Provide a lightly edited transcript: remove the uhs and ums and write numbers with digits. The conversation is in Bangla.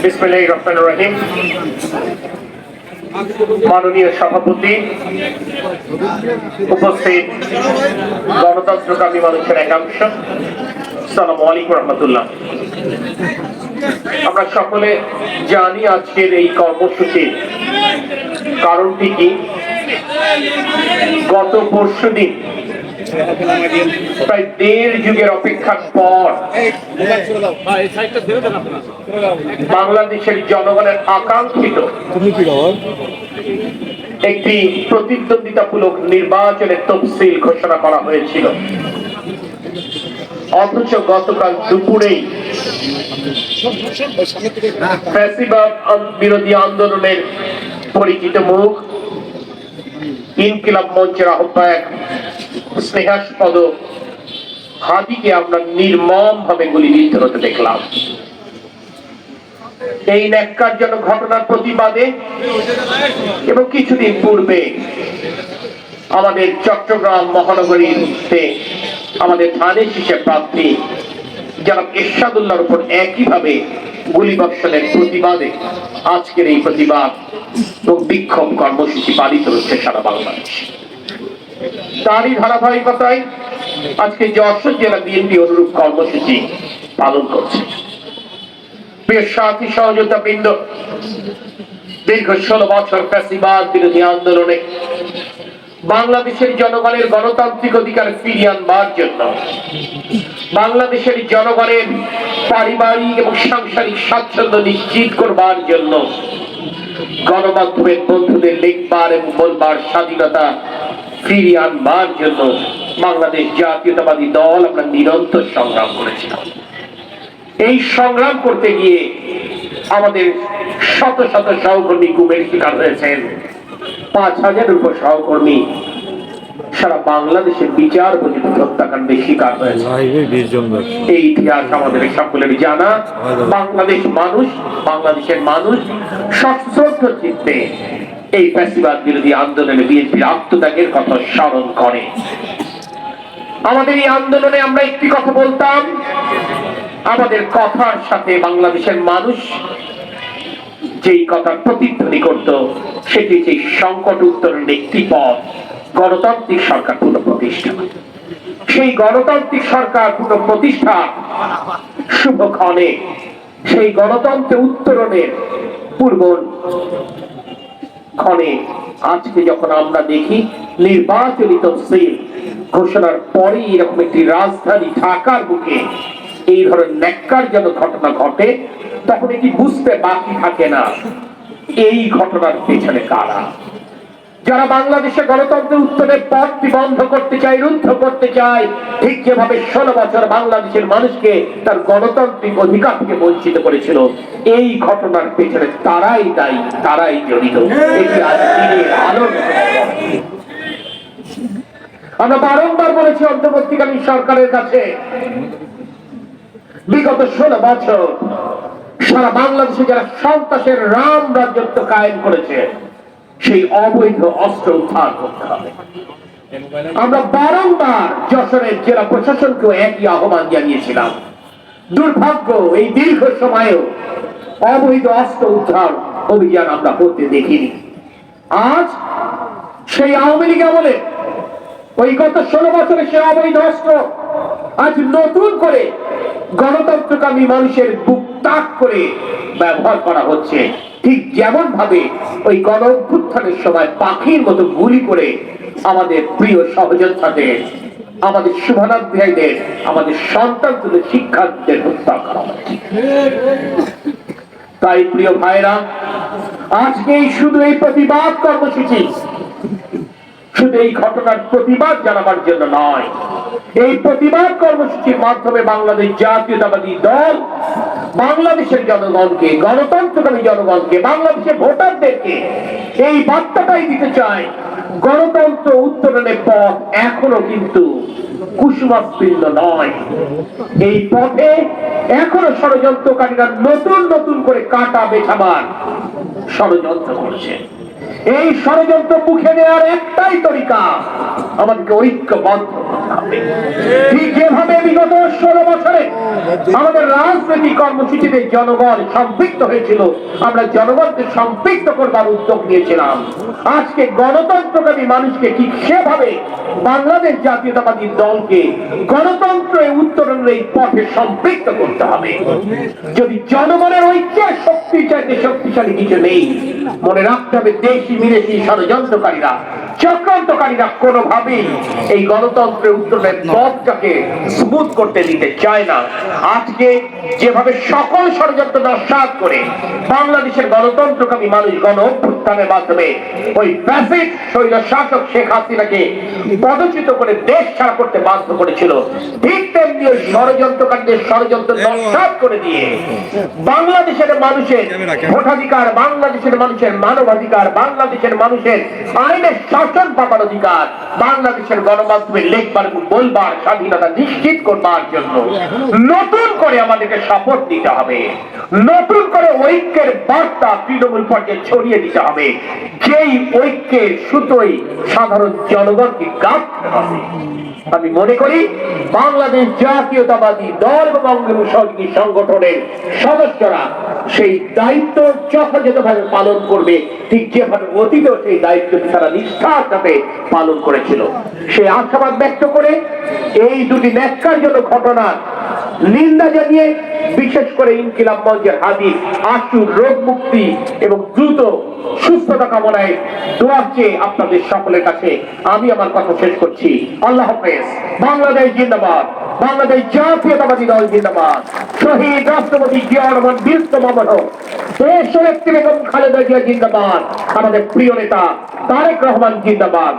বিসমিল্লাহির রহমানির রহিম। মাননীয় সভাপতি, উপস্থিত গণতন্ত্রকামী মানুষের একাংশ, আসসালামু আলাইকুম রহমতুল্লাহ। আমরা সকলে জানি আজকের এই কর্মসূচির কারণটি কি। গত পরশুদিন প্রায় 1.5 যুগের অপেক্ষার পর বাংলাদেশের জনগণের আকাঙ্ক্ষিত একটি প্রতিদ্বন্দ্বিতামূলক নির্বাচনের তফসিল ঘোষণা করা হয়েছিল। অথচ গতকাল দুপুরেই ফ্যাসিবাদ বিরোধী আন্দোলনের পরিচিত মুখ ইনকিলাব মঞ্চের আহ্বায়ক স্নেহাস্পদ হাদিকে আমরা নির্মম ভাবে গুলিবিদ্ধ হতে দেখলাম। এই ন্যাক্কারজনক ঘটনার প্রতিবাদে এবং কিছুদিন পূর্বে আমাদের চট্টগ্রাম মহানগরীতে আমাদের ধানের শীষে প্রার্থী জনাব এরশাদুল্লাহর উপর একইভাবে গুলিবর্ষণের প্রতিবাদে আজকের এই প্রতিবাদ ও বিক্ষোভ কর্মসূচি পালিত হচ্ছে সারা বাংলাদেশ। তারই ধারাবাহিকতায় আজকে যশোর জেলা বিএনপি অনুরূপ কর্মসূচি পালন করছে। প্রিয় সাথী সহযোগিতা বৃন্দ, দীর্ঘ 16 বছর ফ্যাসিবাদ বিরোধী আন্দোলনে বাংলাদেশের জনগণের গণতান্ত্রিক অধিকার ফিরিয়ে আনবার জন্য, বাংলাদেশের জনগণের পারিবারিক এবং সাংসারিক স্বাচ্ছন্দ্য নিশ্চিত করবার জন্য, গণমাধ্যমের বন্ধুদের লিখবার এবং বলবার স্বাধীনতা ফিরিয়ে আনবার জন্য বাংলাদেশ জাতীয়তাবাদী দল আমরা নিরন্তর সংগ্রাম করেছিলাম। এই সংগ্রাম করতে গিয়ে আমাদের শত শত সহকর্মী গুমের শিকার হয়েছেন। 5,000-এর উপর সহকর্মী সারা বাংলাদেশের বিচার বঞ্চিত হত্যাকাণ্ডের শিকার হয়েছে। এই ইতিহাস আমাদের সকলের জানা। বাংলাদেশের মানুষ সশ্রদ্ধ চিত্তে এই ফ্যাসিবাদ বিরোধী আন্দোলনে বিএনপির আত্মত্যাগের কথা স্মরণ করে। আমাদের এই আন্দোলনে আমরা একটি কথা বলতাম, আমাদের কথার সাথে বাংলাদেশের মানুষ যেই কথার প্রতিধ্বনি করত সেটি হচ্ছে সংকট উত্তরণের একটি পথ, গণতান্ত্রিক সরকার পুনঃপ্রতিষ্ঠা। সেই গণতান্ত্রিক সরকার পুনঃপ্রতিষ্ঠা শুভক্ষণে সেই গণতন্ত্র উত্তরণের পূর্ব ক্ষণে আজকে যখন আমরা দেখি নির্বাচনী তফসিল ঘোষণার পরেই এরকম একটি রাজধানী ঢাকার বুকে এই ধরনের ন্যাক্কারজনক ঘটনা ঘটে, তখন এটি বুঝতে বাকি থাকে না এই ঘটনার পেছনে কারা। যারা বাংলাদেশে গণতন্ত্রের উত্তরের পথটি বন্ধ করতে চায়, রুদ্ধ করতে চায়, ঠিক যেভাবে 16 বছর বাংলাদেশের মানুষকে তার গণতান্ত্রিক অধিকার থেকে বঞ্চিত করেছিল, এই ঘটনার পেছনে তারাই দায়ী, তারাই জড়িত। এটি আজ দিনের আলোর। আমরা বারংবার বলেছি অন্তর্বর্তীকালীন সরকারের কাছে, বিগত 16 বছর সারা বাংলাদেশে যারা সন্ত্রাসের রাম রাজত্ব কায়েম করেছে, সেই অবৈধ অস্ত্র উদ্ধার করতে হবে। আমরা বারংবার যশোরের জেলা প্রশাসনকেও একই আহ্বান জানিয়েছিলাম। দুর্ভাগ্য, এই দীর্ঘ সময়েও অবৈধ অস্ত্র উদ্ধার অভিযান আমরা করতে দেখিনি। আজ সেই আওয়ামী লীগ আমলে ওই গত 16 বছরে সে অবৈধ অস্ত্র আজ নতুন করে গণতন্ত্রকামী মানুষের বুক তাক করে ব্যবহার করা হচ্ছে। ঠিক যেমন ভাবে ওই গণ অভ্যুত্থানের সময় পাখির মতো গুলি করে আমাদের প্রিয় সহযোদ্ধাদের, আমাদের শুভানুধ্যায়ীদের, আমাদের সন্তানদের, শিক্ষার্থীদের হত্যা করা হচ্ছে। তাই প্রিয় ভাইরা, আজকে শুধু এই প্রতিবাদ কর্মসূচি শুধু এই ঘটনার প্রতিবাদ জানাবার জন্য নয়, এই প্রতিবাদ কর্মসূচির মাধ্যমে বাংলাদেশ জাতীয়তাবাদী দল বাংলাদেশের জনগণকে, গণতন্ত্রকামী জনগণকে, বাংলাদেশের ভোটারদেরকে এই বার্তাটাই দিতে চায়, গণতন্ত্র উত্তরণের পথ এখনো কিন্তু কুসুমাচ্ছন্ন নয়। এই পথে এখনো ষড়যন্ত্রকারীরা নতুন নতুন করে কাটা বেছাবার ষড়যন্ত্র করছে। এই ষড়যন্ত্র মুখে নেওয়ার একটাই তরিকা, আমাদেরকে ঐক্যবদ্ধ হবে। ঠিক যেভাবে বিগত 16 বছরে আমাদের রাজনৈতিক কর্মসূচিতে জনগণ সম্পৃক্ত হয়েছিল, আমরা জনগণকে সম্পৃক্ত করবার উদ্যোগ নিয়েছিলাম, আজকে গণতন্ত্রকামী মানুষকে ঠিক সেভাবে বাংলাদেশ জাতীয়তাবাদী দলকে গণতন্ত্রের উত্তরণের এই পথে সম্পৃক্ত করতে হবে। যদি জনগণের ঐক্যের শক্তি চাইতে শক্তিশালী কিছু নেই, মনে রাখতে হবে দেশি বিদেশি ষড়যন্ত্রকারীরা, চক্রান্তকারীরা কোনোভাবেই এই গণতন্ত্রের উত্তরণের পথটাকে স্মুথ করতে দিতে চায় না। আজকে যেভাবে সকল ষড়যন্ত্র নস্যাৎ করে বাংলাদেশের গণতন্ত্রকামী মানুষ গণ অভ্যুত্থানের মাধ্যমে ওই ফ্যাসিস্ট স্বৈর শাসক শেখ হাসিনাকে পদচ্যুত করে দেশ ছাড়া করতে বাধ্য করেছিল, ঠিক তেমনি ওই ষড়যন্ত্রকারীদের ষড়যন্ত্র নস্যাৎ করে দিয়ে বাংলাদেশের মানুষের ভোটাধিকার, বাংলাদেশের মানুষের মানবাধিকার, বাংলাদেশের মানুষের আইনের শাসন পাবার অধিকার, বাংলাদেশের গণমাধ্যমে লেখবার বলবার স্বাধীনতা নিশ্চিত করবার জন্য নতুন করে আমাদেরকে শপথ নিতে হবে, নতুন করে ঐক্যের বার্তা তৃণমূল পর্যায়ে ছড়িয়ে দিতে হবে, যেই ঐক্যের সুতোই সাধারণ জনগণকে গাঁথতে হবে। আমি মনে করি বাংলাদেশ জাতীয়তাবাদী দল এবং অঙ্গীয় সহযোগী সংগঠনের সদস্যরা সেই দায়িত্ব যথাযথভাবে পালন করবে, ঠিক যেভাবে অতীতেও সেই দায়িত্বটি তারা নিষ্ঠার সাথে পালন করেছিল। সেই আশাবাদ ব্যক্ত করে এই দুটি ন্যাক্কারজনক ঘটনার নিন্দা জানিয়ে, বিশেষ করে ইনকিলাব মঞ্চের হাদিস আশু রোগ মুক্তি এবং দ্রুত সুস্থতা কামনায় দোয়া চেয়ে আপনাদের সকলের কাছে আমি আমার কথা শেষ করছি। আল্লাহ হাফেজ। বাংলাদেশ জিন্দাবাদ, বাংলাদেশ জাতীয়তাবাদী দল জিন্দাবাদ, শহীদ রাষ্ট্রপতি জিয়া রহমান বীরত্ব মামল, দেশ নেত্রী বেগম খালেদা জিয়া জিন্দাবাদ, আমাদের প্রিয় নেতা তারেক রহমান জিন্দাবাদ।